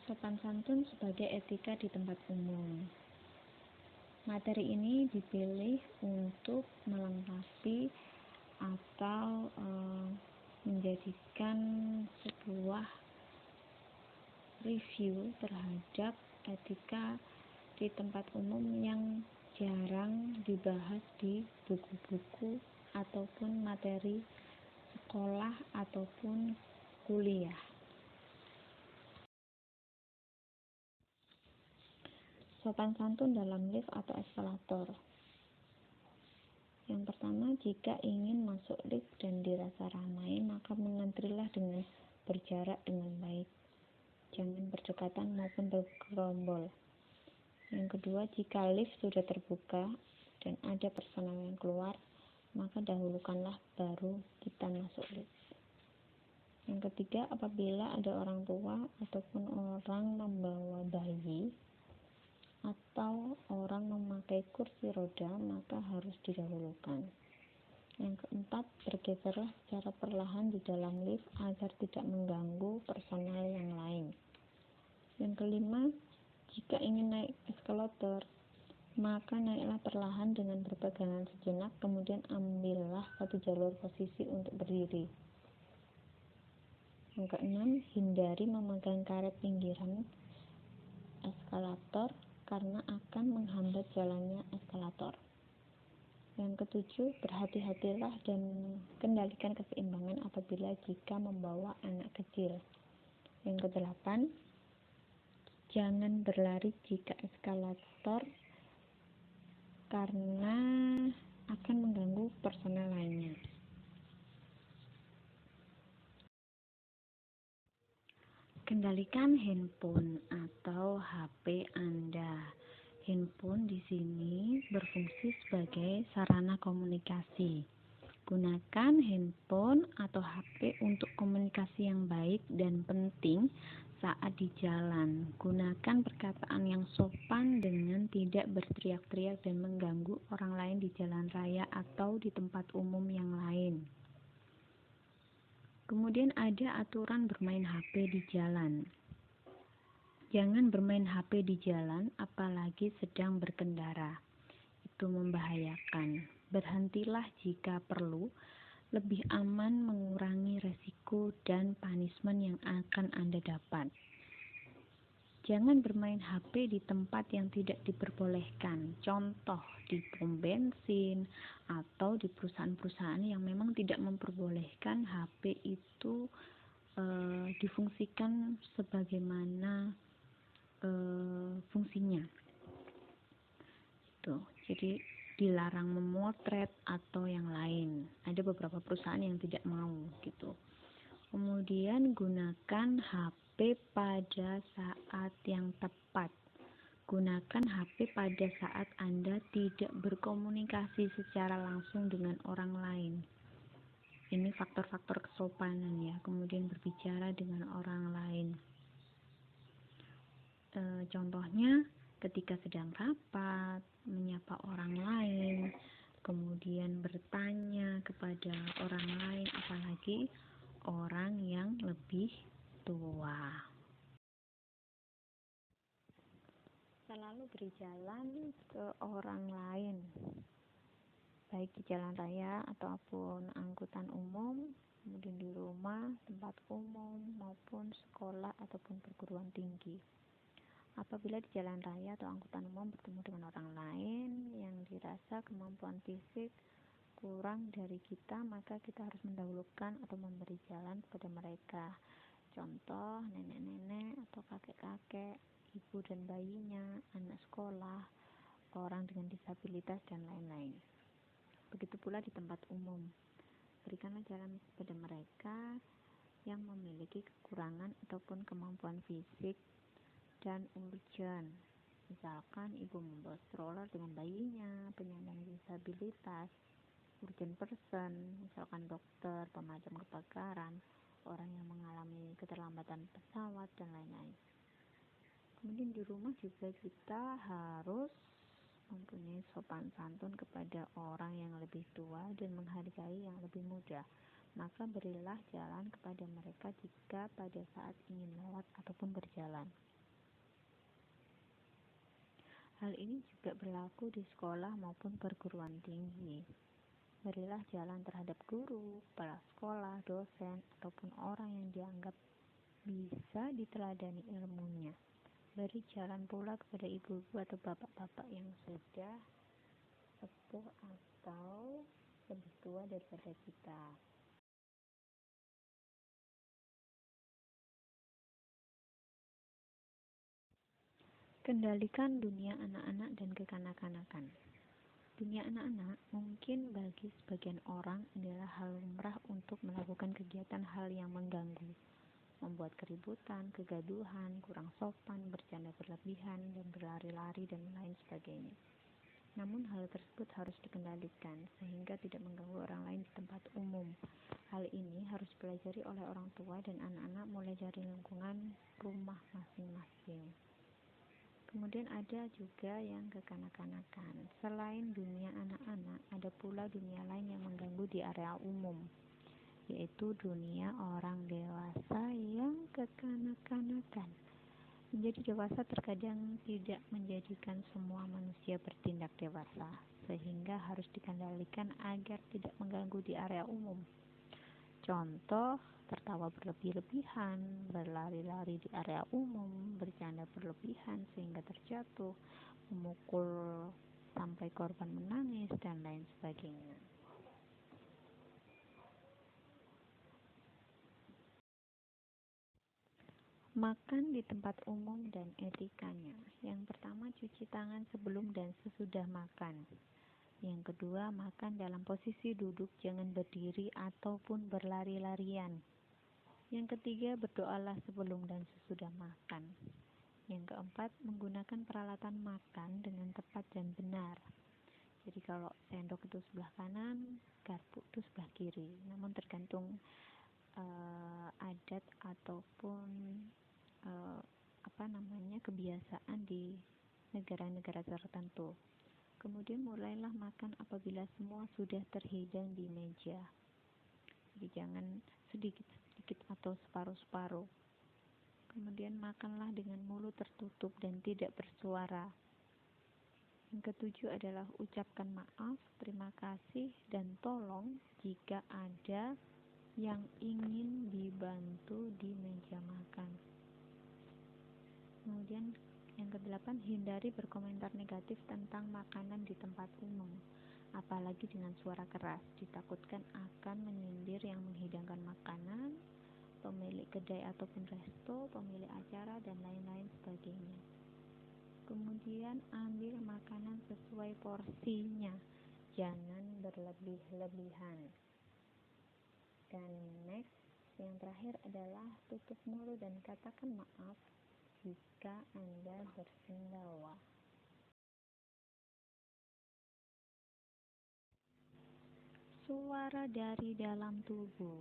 Sopan santun sebagai etika di tempat umum. Materi ini dipilih untuk melengkapi atau menjadikan sebuah review terhadap etika di tempat umum yang jarang dibahas di buku-buku ataupun materi sekolah ataupun kuliah. Sopan santun dalam lift atau eskalator. Yang pertama, jika ingin masuk lift dan dirasa ramai, maka mengantrilah dengan berjarak dengan baik. Jangan berdekatan maupun bergerombol. Yang kedua, jika lift sudah terbuka dan ada personel yang keluar, maka dahulukanlah baru kita masuk lift. Yang ketiga, apabila ada orang tua ataupun orang membawa bayi atau orang memakai kursi roda, maka harus didahulukan. Yang keempat, bergeserlah secara perlahan di dalam lift agar tidak mengganggu personel yang lain. Yang kelima, jika ingin naik eskalator, maka naiklah perlahan dengan berpegangan sejenak, kemudian ambillah satu jalur posisi untuk berdiri. Yang keenam, hindari memegang karet pinggiran eskalator karena akan menghambat jalannya eskalator. Yang ketujuh, berhati-hatilah dan kendalikan keseimbangan apabila jika membawa anak kecil. Yang kedelapan, jangan berlari jika eskalator karena akan mengganggu personel lainnya. Kendalikan handphone atau HP Anda. Handphone di sini berfungsi sebagai sarana komunikasi. Gunakan handphone atau HP untuk komunikasi yang baik dan penting saat di jalan. Gunakan perkataan yang sopan dengan tidak berteriak-teriak dan mengganggu orang lain di jalan raya atau di tempat umum yang lain. Kemudian ada aturan bermain HP di jalan. Jangan bermain HP di jalan, apalagi sedang berkendara. Itu membahayakan. Berhentilah jika perlu, lebih aman mengurangi resiko dan punishment yang akan Anda dapat. Jangan bermain HP di tempat yang tidak diperbolehkan. Contoh, di pom bensin atau di perusahaan-perusahaan yang memang tidak memperbolehkan HP itu difungsikan sebagaimana fungsinya. Jadi dilarang memotret atau yang lain. Ada beberapa perusahaan yang tidak mau gitu. Kemudian gunakan HP pada saat yang tepat. Gunakan HP pada saat Anda tidak berkomunikasi secara langsung dengan orang lain. Ini faktor-faktor kesopanan ya. Kemudian berbicara dengan orang lain. Contohnya ketika sedang rapat, menyapa orang lain, kemudian bertanya kepada orang lain, apalagi orang yang lebih tua. Selalu beri jalan ke orang lain, baik di jalan raya ataupun angkutan umum, kemudian di rumah, tempat umum, maupun sekolah ataupun perguruan tinggi. Apabila di jalan raya atau angkutan umum bertemu dengan orang lain yang dirasa kemampuan fisik kurang dari kita, maka kita harus mendahulukan atau memberi jalan kepada mereka. Contoh, nenek-nenek atau kakek-kakek, ibu dan bayinya, anak sekolah, orang dengan disabilitas, dan lain-lain. Begitu pula di tempat umum. Berikanlah jalan kepada mereka yang memiliki kekurangan ataupun kemampuan fisik dan urgent. Misalkan ibu membawa stroller dengan bayinya, penyandang disabilitas, urgent person, misalkan dokter, pemadam kebakaran, orang yang mengalami keterlambatan pesawat, dan lain-lain. Kemudian di rumah juga kita harus mempunyai sopan santun kepada orang yang lebih tua dan menghargai yang lebih muda. Maka berilah jalan kepada mereka jika pada saat ingin lewat ataupun berjalan. Hal ini juga berlaku di sekolah maupun perguruan tinggi. Berilah jalan terhadap guru, kepala sekolah, dosen, ataupun orang yang dianggap bisa diteladani ilmunya. Beri jalan pula kepada ibu-ibu atau bapak-bapak yang sudah sepuh atau lebih tua daripada kita. Kendalikan dunia anak-anak dan kekanak-kanakan. Dunia anak-anak mungkin bagi sebagian orang adalah hal lumrah untuk melakukan kegiatan hal yang mengganggu, membuat keributan, kegaduhan, kurang sopan, bercanda berlebihan, dan berlari-lari dan lain sebagainya. Namun hal tersebut harus dikendalikan sehingga tidak mengganggu orang lain di tempat umum. Hal ini harus dipelajari oleh orang tua dan anak-anak mulai dari lingkungan rumah masing-masing. Kemudian ada juga yang kekanak-kanakan. Selain dunia anak-anak, ada pula dunia lain yang mengganggu di area umum, yaitu dunia orang dewasa yang kekanak-kanakan. Menjadi dewasa terkadang tidak menjadikan semua manusia bertindak dewasa, sehingga harus dikendalikan agar tidak mengganggu di area umum. Contoh, tertawa berlebih-lebihan, berlari-lari di area umum, bercanda berlebihan sehingga terjatuh, memukul sampai korban menangis, dan lain sebagainya. Makan di tempat umum dan etikanya. Yang pertama, cuci tangan sebelum dan sesudah makan. Yang kedua, makan dalam posisi duduk, jangan berdiri ataupun berlari-larian. Yang ketiga, berdoalah sebelum dan sesudah makan. Yang keempat, menggunakan peralatan makan dengan tepat dan benar. Jadi kalau sendok itu sebelah kanan, garpu itu sebelah kiri. Namun tergantung adat ataupun kebiasaan di negara-negara tertentu. Kemudian mulailah makan apabila semua sudah terhidang di meja. Jadi jangan sedikit-sedikit atau separuh-separuh. Kemudian makanlah dengan mulut tertutup dan tidak bersuara. Yang ketujuh adalah ucapkan maaf, terima kasih, dan tolong jika ada yang ingin dibantu di meja makan. Kemudian yang kedelapan, hindari berkomentar negatif tentang makanan di tempat umum, apalagi dengan suara keras. Ditakutkan akan menyindir yang menghidangkan makanan, pemilik kedai ataupun resto, pemilik acara, dan lain-lain sebagainya. Kemudian ambil makanan sesuai porsinya, jangan berlebih-lebihan. Dan next, yang terakhir adalah tutup mulut dan katakan maaf jika Anda bersendawa. Suara dari dalam tubuh.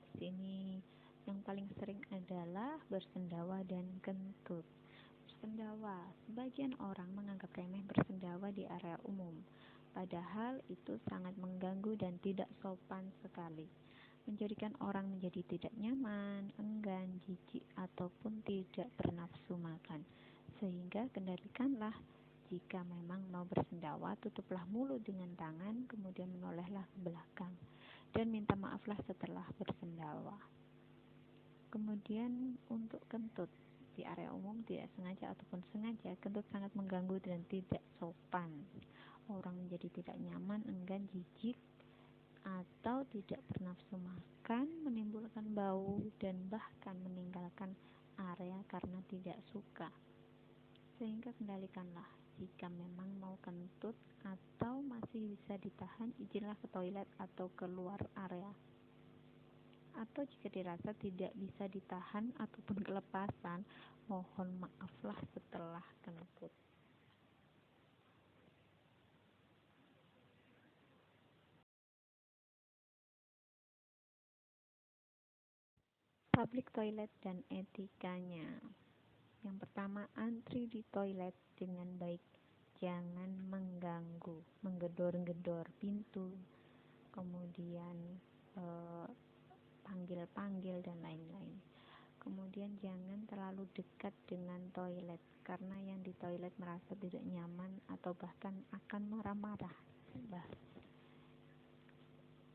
Di sini yang paling sering adalah bersendawa dan kentut. Bersendawa, sebagian orang menganggap remeh bersendawa di area umum, padahal itu sangat mengganggu dan tidak sopan sekali, menjadikan orang menjadi tidak nyaman, enggan, jijik, ataupun tidak bernafsu makan. Sehingga kendalikanlah. Jika memang mau bersendawa, tutuplah mulut dengan tangan, kemudian menolehlah ke belakang, dan minta maaflah setelah bersendawa. Kemudian untuk kentut, di area umum tidak sengaja ataupun sengaja, kentut sangat mengganggu dan tidak sopan. Orang menjadi tidak nyaman, enggan, jijik, atau tidak bernafsu makan, menimbulkan bau, dan bahkan meninggalkan area karena tidak suka. Sehingga kendalikanlah. Jika memang mau kentut atau masih bisa ditahan, izinlah ke toilet atau keluar area. Atau jika dirasa tidak bisa ditahan ataupun kelepasan, mohon maaflah setelah kentut. Public toilet dan etikanya. Yang pertama, antri di toilet dengan baik. Jangan mengganggu, menggedor-gedor pintu, kemudian panggil-panggil dan lain-lain. Kemudian Kemudian jangan terlalu dekat dengan toilet, karena yang di toilet merasa tidak nyaman atau bahkan akan marah-marah.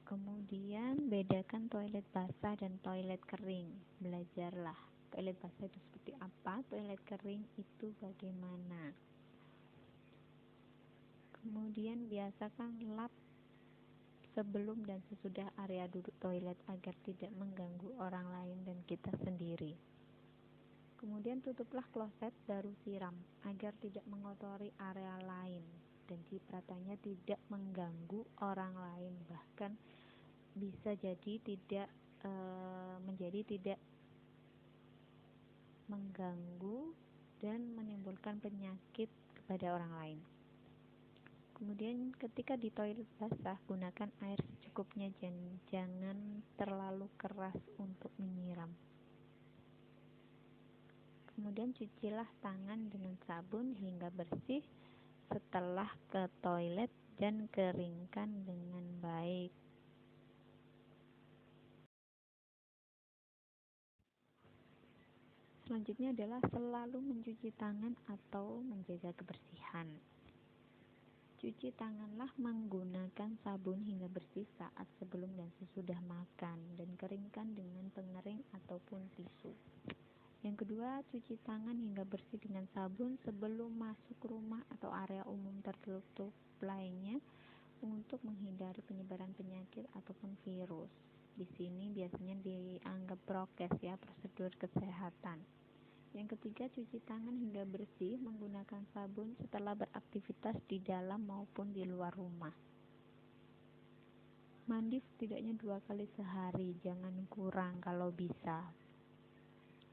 Kemudian bedakan toilet basah dan toilet kering. Belajarlah toilet basah itu seperti apa, toilet kering itu bagaimana. Kemudian biasakan lap sebelum dan sesudah area duduk toilet agar tidak mengganggu orang lain dan kita sendiri. Kemudian tutuplah kloset baru siram agar tidak mengotori area lain dan cipratannya tidak mengganggu orang lain, bahkan bisa jadi tidak mengganggu dan menimbulkan penyakit kepada orang lain. Kemudian ketika di toilet basah, gunakan air secukupnya dan jangan terlalu keras untuk menyiram. Kemudian cucilah tangan dengan sabun hingga bersih setelah ke toilet dan keringkan dengan baik. Selanjutnya adalah selalu mencuci tangan atau menjaga kebersihan. Cuci tanganlah menggunakan sabun hingga bersih saat sebelum dan sesudah makan, dan keringkan dengan pengering ataupun tisu. Yang kedua, cuci tangan hingga bersih dengan sabun sebelum masuk rumah atau area umum tertutup lainnya untuk menghindari penyebaran penyakit ataupun virus. Di sini biasanya dianggap prokes ya, prosedur kesehatan. Yang ketiga, cuci tangan hingga bersih menggunakan sabun setelah beraktivitas di dalam maupun di luar rumah. Mandi setidaknya 2 kali sehari, jangan kurang kalau bisa.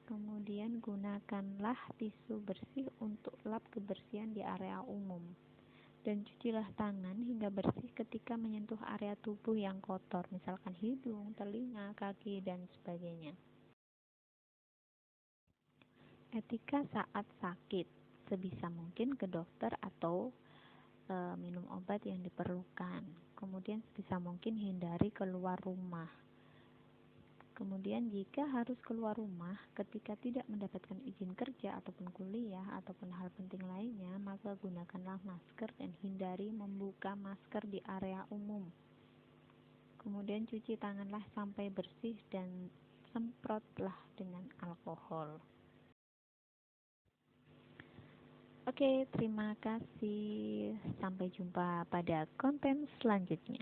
Kemudian gunakanlah tisu bersih untuk lap kebersihan di area umum. Dan cucilah tangan hingga bersih ketika menyentuh area tubuh yang kotor, misalkan hidung, telinga, kaki, dan sebagainya. Etika saat sakit, sebisa mungkin ke dokter atau minum obat yang diperlukan. Kemudian sebisa mungkin hindari keluar rumah. Kemudian jika harus keluar rumah ketika tidak mendapatkan izin kerja ataupun kuliah ataupun hal penting lainnya, maka gunakanlah masker dan hindari membuka masker di area umum. Kemudian cuci tanganlah sampai bersih dan semprotlah dengan alkohol. Oke, terima kasih. Sampai jumpa pada konten selanjutnya.